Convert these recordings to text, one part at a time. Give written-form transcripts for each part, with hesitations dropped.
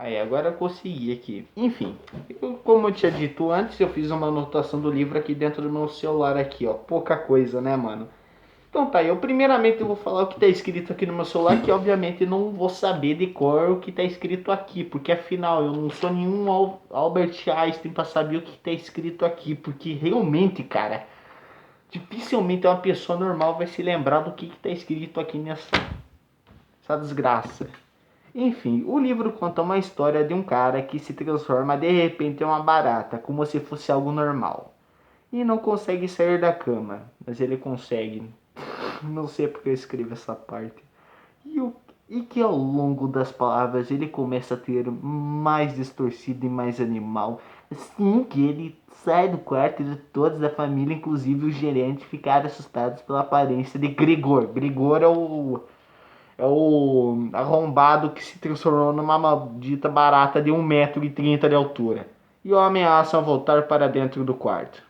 Aí, agora eu consegui aqui. Enfim, como eu tinha dito antes, eu fiz uma anotação do livro aqui dentro do meu celular aqui, ó. Pouca coisa, né, mano? Então tá, primeiramente eu vou falar o que tá escrito aqui no meu celular, que obviamente eu não vou saber de cor o que tá escrito aqui, porque afinal eu não sou nenhum Albert Einstein pra saber o que tá escrito aqui, porque realmente, cara, dificilmente uma pessoa normal vai se lembrar do que tá escrito aqui essa desgraça. Enfim, o livro conta uma história de um cara que se transforma de repente em uma barata, como se fosse algo normal. E não consegue sair da cama, mas ele consegue. Não sei porque eu escrevo essa parte. E, e que ao longo das palavras ele começa a ter mais distorcido e mais animal. Assim que ele sai do quarto e todos da família, inclusive o gerente, ficaram assustados pela aparência de Grigor. Grigor é o arrombado que se transformou numa maldita barata de 1,30 m de altura. E o ameaçam voltar para dentro do quarto.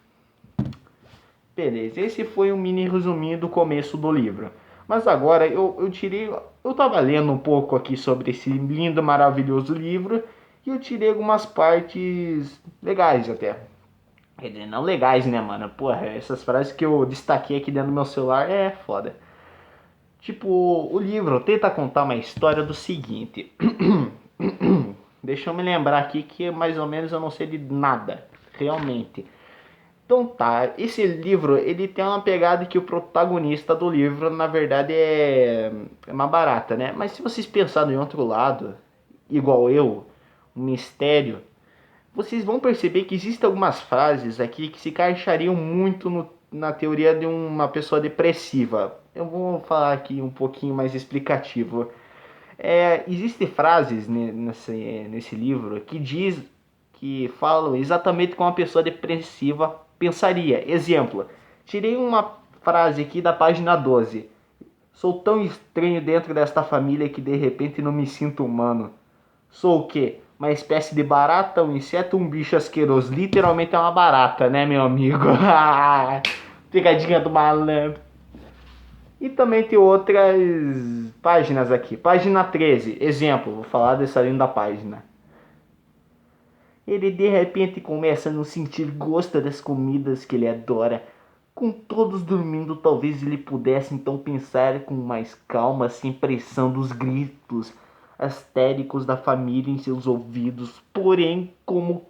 Beleza, esse foi um mini resuminho do começo do livro. Mas agora eu tirei. Eu tava lendo um pouco aqui sobre esse lindo, maravilhoso livro. E eu tirei algumas partes legais até. Quer dizer, não legais, né, mano? Porra, essas frases que eu destaquei aqui dentro do meu celular é foda. Tipo, o livro tenta contar uma história do seguinte. Deixa eu me lembrar aqui que mais ou menos eu não sei de nada, realmente. Então tá, esse livro ele tem uma pegada que o protagonista do livro na verdade é uma barata, né? Mas se vocês pensarem em outro lado, igual eu, um mistério, vocês vão perceber que existem algumas frases aqui que se encaixariam muito na teoria de uma pessoa depressiva. Eu vou falar aqui um pouquinho mais explicativo. Existem frases nesse livro que falam exatamente como uma pessoa depressiva pensaria. Exemplo, tirei uma frase aqui da página 12. Sou tão estranho dentro desta família que de repente não me sinto humano. Sou o quê? Uma espécie de barata, um inseto, um bicho asqueroso. Literalmente é uma barata, né, meu amigo? Pegadinha do malandro. E também tem outras páginas aqui. Página 13, exemplo, vou falar dessa linda página. Ele de repente começa a não sentir gosto das comidas que ele adora. Com todos dormindo, talvez ele pudesse então pensar com mais calma, sem pressão dos gritos histéricos da família em seus ouvidos. Porém, como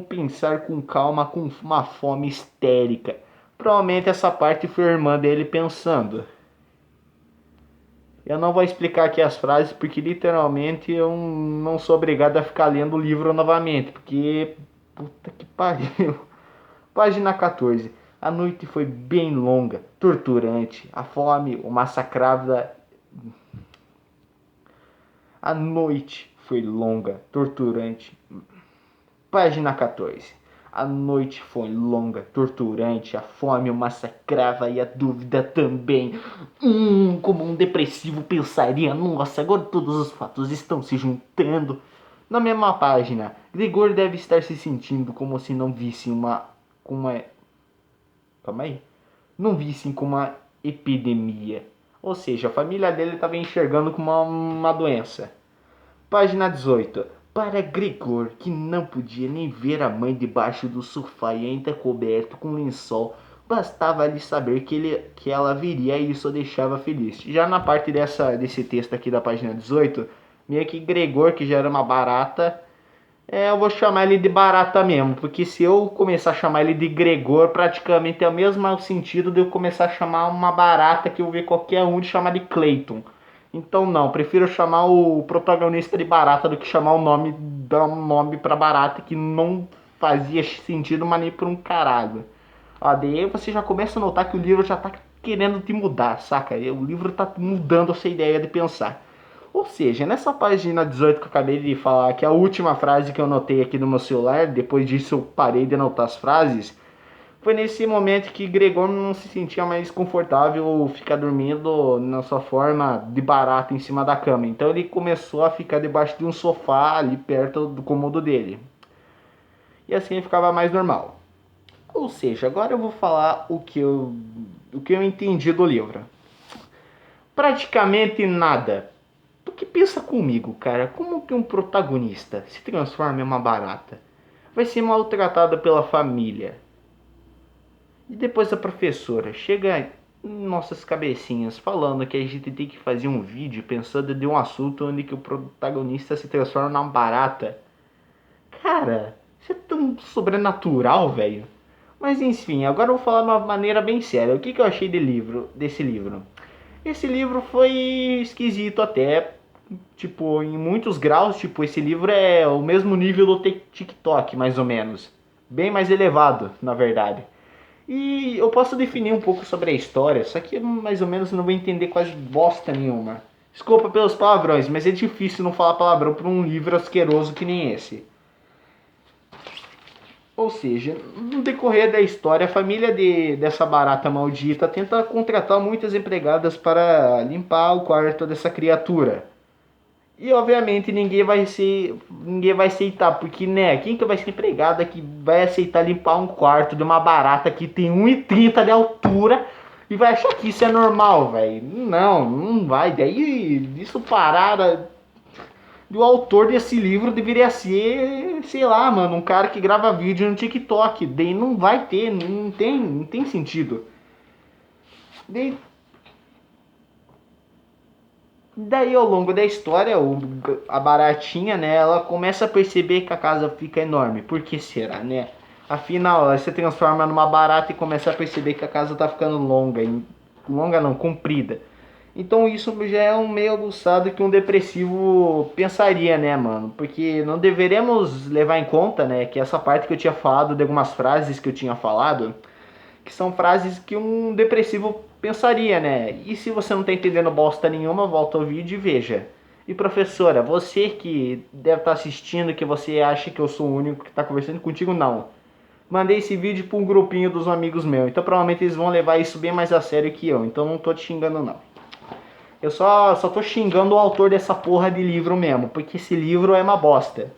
pensar com calma com uma fome histérica? Provavelmente essa parte foi a irmã dele pensando. Eu não vou explicar aqui as frases porque literalmente eu não sou obrigado a ficar lendo o livro novamente, porque puta que pariu. Página 14. A noite foi bem longa, torturante. A fome o massacrava. A noite foi longa, torturante. Página 14. A noite foi longa, torturante, a fome o massacrava e a dúvida também. Como um depressivo pensaria, nossa, agora todos os fatos estão se juntando. Na mesma página, Grigor deve estar se sentindo como se não visse uma. Calma aí. Não vissem como uma epidemia. Ou seja, a família dele estava enxergando como uma doença. Página 18. Para Gregor, que não podia nem ver a mãe debaixo do sofá e ainda coberto com lençol, bastava lhe saber que ela viria e isso o deixava feliz. Já na parte desse texto aqui da página 18, meio que Gregor, que já era uma barata, eu vou chamar ele de barata mesmo, porque se eu começar a chamar ele de Gregor, praticamente é o mesmo sentido de eu começar a chamar uma barata que eu ver qualquer um de chamar de Clayton. Então não, prefiro chamar o protagonista de barata do que chamar o nome, dar um nome pra barata que não fazia sentido, mas nem por um caralho. Ó, daí você já começa a notar que o livro já tá querendo te mudar, saca? O livro tá mudando essa ideia de pensar. Ou seja, nessa página 18 que eu acabei de falar, que é a última frase que eu notei aqui no meu celular, depois disso eu parei de anotar as frases, foi nesse momento que Gregor não se sentia mais confortável ficar dormindo na sua forma de barata em cima da cama. Então ele começou a ficar debaixo de um sofá ali perto do cômodo dele. E assim ele ficava mais normal. Ou seja, agora eu vou falar o que eu entendi do livro. Praticamente nada. Porque pensa comigo, cara, como que um protagonista se transforma em uma barata? Vai ser maltratada pela família. E depois a professora chega em nossas cabecinhas falando que a gente tem que fazer um vídeo pensando de um assunto onde que o protagonista se transforma numa barata. Cara, isso é tão sobrenatural, velho. Mas enfim, agora eu vou falar de uma maneira bem séria. O que, que eu achei desse livro? Esse livro foi esquisito até, tipo, em muitos graus, tipo, esse livro é o mesmo nível do TikTok, mais ou menos. Bem mais elevado, na verdade. E eu posso definir um pouco sobre a história, só que mais ou menos não vou entender quase bosta nenhuma. Desculpa pelos palavrões, mas é difícil não falar palavrão para um livro asqueroso que nem esse. Ou seja, no decorrer da história, a família dessa barata maldita tenta contratar muitas empregadas para limpar o quarto dessa criatura. E obviamente ninguém vai aceitar, porque né, quem que vai ser empregada que vai aceitar limpar um quarto de uma barata que tem 1,30 de altura e vai achar que isso é normal, velho? Não, não vai. Daí isso parar. O autor desse livro deveria ser, sei lá, mano, um cara que grava vídeo no TikTok. Daí não vai ter, não tem sentido. Daí, daí ao longo da história, a baratinha, né, ela começa a perceber que a casa fica enorme. Por que será, né? Afinal, ela se transforma numa barata e começa a perceber que a casa tá ficando longa. Longa não, comprida. Então isso já é um meio aguçado que um depressivo pensaria, né, mano? Porque não deveremos levar em conta, né, que essa parte que eu tinha falado, de algumas frases que eu tinha falado, que são frases que um depressivo pensaria, né? E se você não tá entendendo bosta nenhuma, volta ao vídeo e veja. E professora, você que deve estar assistindo, que você acha que eu sou o único que está conversando contigo, não. Mandei esse vídeo para um grupinho dos amigos meus, então provavelmente eles vão levar isso bem mais a sério que eu, então não tô te xingando não. Eu só tô xingando o autor dessa porra de livro mesmo, porque esse livro é uma bosta.